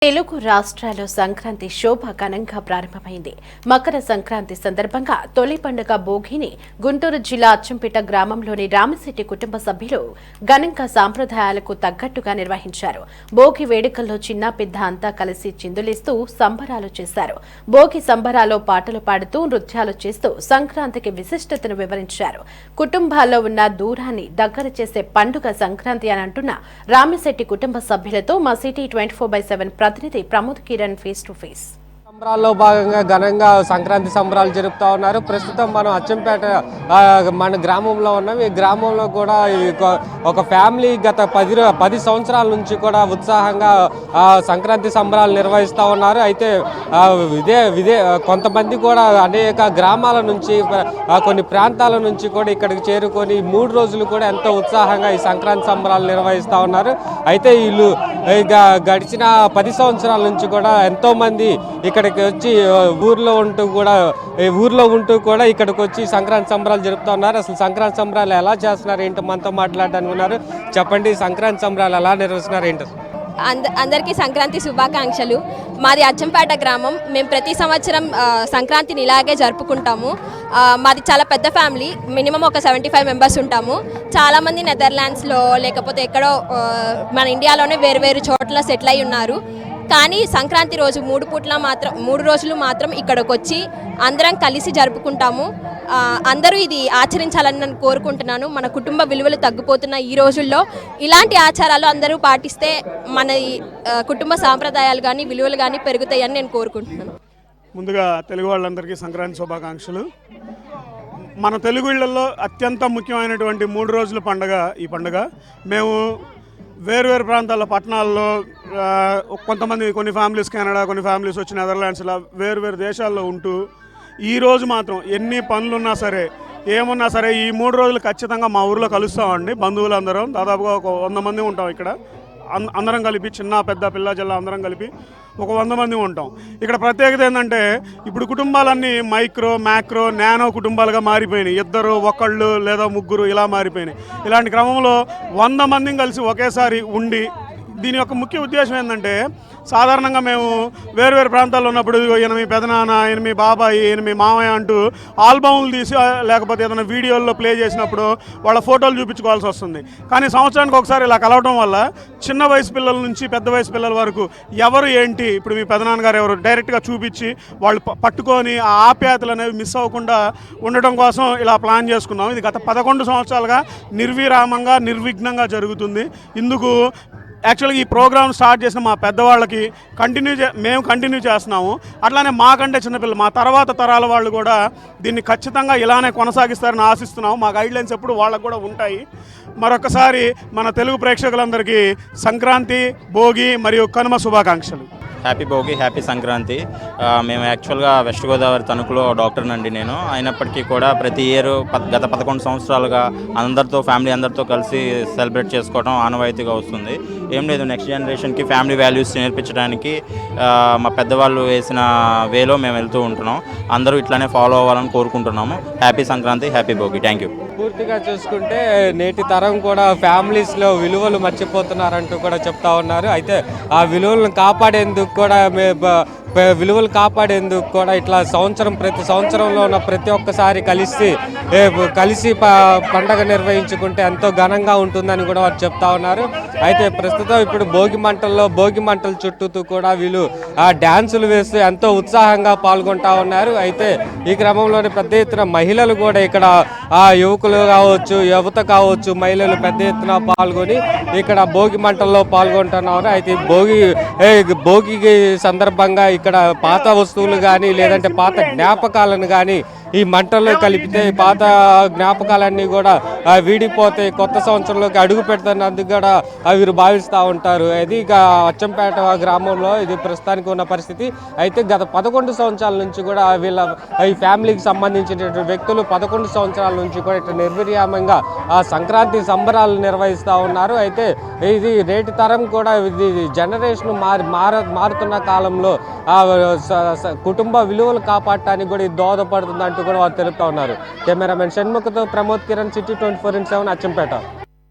తెలుగు రాష్ట్రాల్లో సంక్రాంతి శోభ ఘనంగా ప్రారంభమైంది. మకర సంక్రాంతి సందర్భంగా తొలి పండుగ భోగిని గుంటూరు జిల్లా అచ్చంపేట గ్రామంలోని రామిశెట్టి కుటుంబ సభ్యులు ఘనంగా సాంప్రదాయాలకు తగ్గట్టుగా నిర్వహించారు. భోగి వేడుకల్లో చిన్న పెద్ద అంతా కలిసి చిందులేస్తూ సంబరాలు చేశారు. భోగి సంబరాల్లో పాటలు పాడుతూ నృత్యాలు చేస్తూ సంక్రాంతికి విశిష్టతను వివరించారు. కుటుంబాల్లో ఉన్న దూరాన్ని దగ్గర చేసే పండుగ సంక్రాంతి అని అంటున్న రామిశెట్టి కుటుంబ సభ్యులతో మా సిటీ 24/7 ప్రతినిధి Pramod Kiran face to face. సంబరాల్లో భాగంగా ఘనంగా సంక్రాంతి సంబరాలు జరుపుతూ ఉన్నారు. ప్రస్తుతం మనం అచ్చంపేట మన గ్రామంలో ఉన్నాం. ఈ గ్రామంలో కూడా ఒక ఫ్యామిలీ గత 10 సంవత్సరాల నుంచి కూడా ఉత్సాహంగా సంక్రాంతి సంబరాలు నిర్వహిస్తూ ఉన్నారు. అయితే కొంతమంది కూడా అనేక గ్రామాల నుంచి కొన్ని ప్రాంతాల నుంచి కూడా ఇక్కడికి చేరుకొని 3 రోజులు కూడా ఎంతో ఉత్సాహంగా ఈ సంక్రాంతి సంబరాలు నిర్వహిస్తూ ఉన్నారు. అయితే వీళ్ళు గడిచిన 10 సంవత్సరాల నుంచి కూడా ఎంతోమంది ఇక్కడికి వచ్చి ఊర్లో ఉంటూ కూడా ఇక్కడికి వచ్చి సంక్రాంతి సంబరాలు జరుపుతూ ఉన్నారు. అసలు సంక్రాంతి సంబరాలు ఎలా చేస్తున్నారు ఏంటో మనతో మాట్లాడడానికి ఉన్నారు. చెప్పండి, సంక్రాంతి సంబరాలు ఎలా నిర్వహిస్తున్నారు ఏంటో? అందరికీ సంక్రాంతి శుభాకాంక్షలు. మాది అచ్చంపేట గ్రామం. మేము ప్రతి సంవత్సరం సంక్రాంతిని ఇలాగే జరుపుకుంటాము. మాది చాలా పెద్ద ఫ్యామిలీ, మినిమం ఒక 75 మెంబర్స్ ఉంటాము. చాలామంది నెదర్లాండ్స్లో లేకపోతే ఎక్కడో మన ఇండియాలోనే వేరు చోట్ల సెటిల్ అయి ఉన్నారు. కానీ సంక్రాంతి రోజు 3 రోజులు మాత్రం ఇక్కడికి వచ్చి అందరం కలిసి జరుపుకుంటాము. అందరూ ఇది ఆచరించాలని నేను కోరుకుంటున్నాను. మన కుటుంబ విలువలు తగ్గిపోతున్న ఈ రోజుల్లో ఇలాంటి ఆచారాలు అందరూ పాటిస్తే మన కుటుంబ సాంప్రదాయాలు కానీ విలువలు కానీ పెరుగుతాయని నేను కోరుకుంటున్నాను. ముందుగా తెలుగు వాళ్ళందరికీ సంక్రాంతి శుభాకాంక్షలు. మన తెలుగు ఇళ్లలో అత్యంత ముఖ్యమైనటువంటి 3 రోజుల పండుగ ఈ పండుగ. మేము వేరు ప్రాంతాల్లో పట్టణాల్లో కొంతమంది కొన్ని ఫ్యామిలీస్ కెనడా, కొన్ని ఫ్యామిలీస్ వచ్చి నెదర్లాండ్స్, ఇలా వేరు దేశాల్లో ఉంటూ ఈరోజు మాత్రం ఎన్ని పనులున్నా సరే ఏమున్నా సరే ఈ 3 రోజులు ఖచ్చితంగా మా ఊరిలో కలుస్తామండి. బంధువులందరం దాదాపుగా ఒక 100 మంది ఉంటాం ఇక్కడ. అందరం కలిపి చిన్న పెద్ద పిల్ల జిల్లా అందరం కలిపి ఒక 100 మంది ఉంటాం. ఇక్కడ ప్రత్యేకత ఏంటంటే ఇప్పుడు కుటుంబాలన్నీ మైక్రో, మ్యాక్రో, నానో కుటుంబాలుగా మారిపోయినాయి. 2, 1 లేదా 3 ఇలా మారిపోయినాయి. ఇలాంటి క్రమంలో 100 మందిని కలిసి ఒకేసారి ఉండి, దీని యొక్క ముఖ్య ఉద్దేశం ఏంటంటే సాధారణంగా మేము వేరు ప్రాంతాల్లో ఉన్నప్పుడు ఈయన మీ పెదనాన్న, ఈయన మీ బాబాయ్, ఈయన మీ మామయ్య అంటూ ఆల్బమ్లు తీసి లేకపోతే ఏదైనా వీడియోల్లో ప్లే చేసినప్పుడు వాళ్ళ ఫోటోలు చూపించుకోవాల్సి వస్తుంది. కానీ సంవత్సరానికి ఒకసారి ఇలా కలవడం వల్ల చిన్న వయసు పిల్లల నుంచి పెద్ద వయసు పిల్లల వరకు ఎవరు ఏంటి, ఇప్పుడు మీ పెదనాన్నగారు ఎవరు డైరెక్ట్గా చూపించి వాళ్ళు పట్టుకొని ఆ ఆప్యాయతలు అనేవి మిస్ అవ్వకుండా ఉండటం కోసం ఇలా ప్లాన్ చేసుకున్నాం. ఇది గత 11 సంవత్సరాలుగా నిర్విరామంగా నిర్విఘ్నంగా జరుగుతుంది. ఇందుకు యాక్చువల్గా ఈ ప్రోగ్రామ్ స్టార్ట్ చేసిన మా పెద్దవాళ్ళకి మేము కంటిన్యూ చేస్తున్నాము. అట్లానే మాకంటే చిన్నపిల్లలు, మా తర్వాత తరాల వాళ్ళు కూడా దీన్ని ఖచ్చితంగా ఇలానే కొనసాగిస్తారని ఆశిస్తున్నాము. మా గైడ్లైన్స్ ఎప్పుడు వాళ్ళకు కూడా ఉంటాయి. మరొకసారి మన తెలుగు ప్రేక్షకులందరికీ సంక్రాంతి, భోగి మరియు కనుమ శుభాకాంక్షలు. Happy Bhogi, happy Sankranti. మేము యాక్చువల్గా వెస్ట్ గోదావరి తణుకులో డాక్టర్నండి నేను. అయినప్పటికీ కూడా ప్రతి ఇయర్ గత 11 సంవత్సరాలుగా ఫ్యామిలీ అందరితో కలిసి సెలబ్రేట్ చేసుకోవడం ఆనవాయితీగా వస్తుంది. ఏం లేదు, నెక్స్ట్ జనరేషన్కి ఫ్యామిలీ వాల్యూస్ నేర్పించడానికి మా పెద్దవాళ్ళు వేసిన వేలో మేము వెళ్తూ ఉంటున్నాం. అందరూ ఇట్లానే ఫాలో అవ్వాలని కోరుకుంటున్నాము. Happy Sankranti, happy Bhogi. Thank you. పూర్తిగా చూసుకుంటే నేటి తరం కూడా ఫ్యామిలీస్లో విలువలు మర్చిపోతున్నారంటూ కూడా చెప్తా ఉన్నారు. అయితే ఆ విలువలను కాపాడేందుకు కూడా ఇట్లా ప్రతి సంవత్సరంలో ఉన్న ప్రతి ఒక్కసారి కలిసి పండగ నిర్వహించుకుంటే ఎంతో ఘనంగా ఉంటుందని కూడా వారు చెప్తా ఉన్నారు. అయితే ప్రస్తుతం ఇప్పుడు భోగి మంటల చుట్టూ కూడా వీళ్ళు డ్యాన్సులు వేస్తూ ఎంతో ఉత్సాహంగా పాల్గొంటా ఉన్నారు. అయితే ఈ క్రమంలోనే పెద్ద ఎత్తున మహిళలు కూడా ఇక్కడ యువకులు కావచ్చు, యువత కావచ్చు, మహిళలు పెద్ద ఎత్తున పాల్గొని ఇక్కడ భోగి మంటల్లో పాల్గొంటున్నారు. అయితే భోగి సందర్భంగా ఇక్కడ పాత వస్తువులు కానీ లేదంటే పాత జ్ఞాపకాలను కానీ ఈ మంటల్లో కలిపితే పాత జ్ఞాపకాలన్నీ కూడా వీడిపోతే కొత్త సంవత్సరంలోకి అడుగు పెడుతున్నందుకు కూడా వీరు భావిస్తూ ఉంటారు. ఇది ఇక అచ్చంపేట గ్రామంలో ఇది ప్రస్తుతానికి ఉన్న పరిస్థితి. అయితే గత 11 సంవత్సరాల నుంచి కూడా ఈ ఫ్యామిలీకి సంబంధించినటువంటి వ్యక్తులు 11 సంవత్సరాల నుంచి కూడా ఇట్లా నిర్విరామంగా సంక్రాంతి సంబరాలు నిర్వహిస్తూ ఉన్నారు. అయితే ఇది నేటి తరం కూడా ఇది జనరేషన్ మారుతున్న కాలంలో కుటుంబ విలువలు కాపాడటానికి కూడా ఇది దోహదపడుతుంది అంటూ కూడా వారు తెలుపుతా ఉన్నారు. కెమెరామెన్ షణ్ముఖతో ప్రమోద్ కిరణ్, సిటీ 24/7 అచ్చంపేట.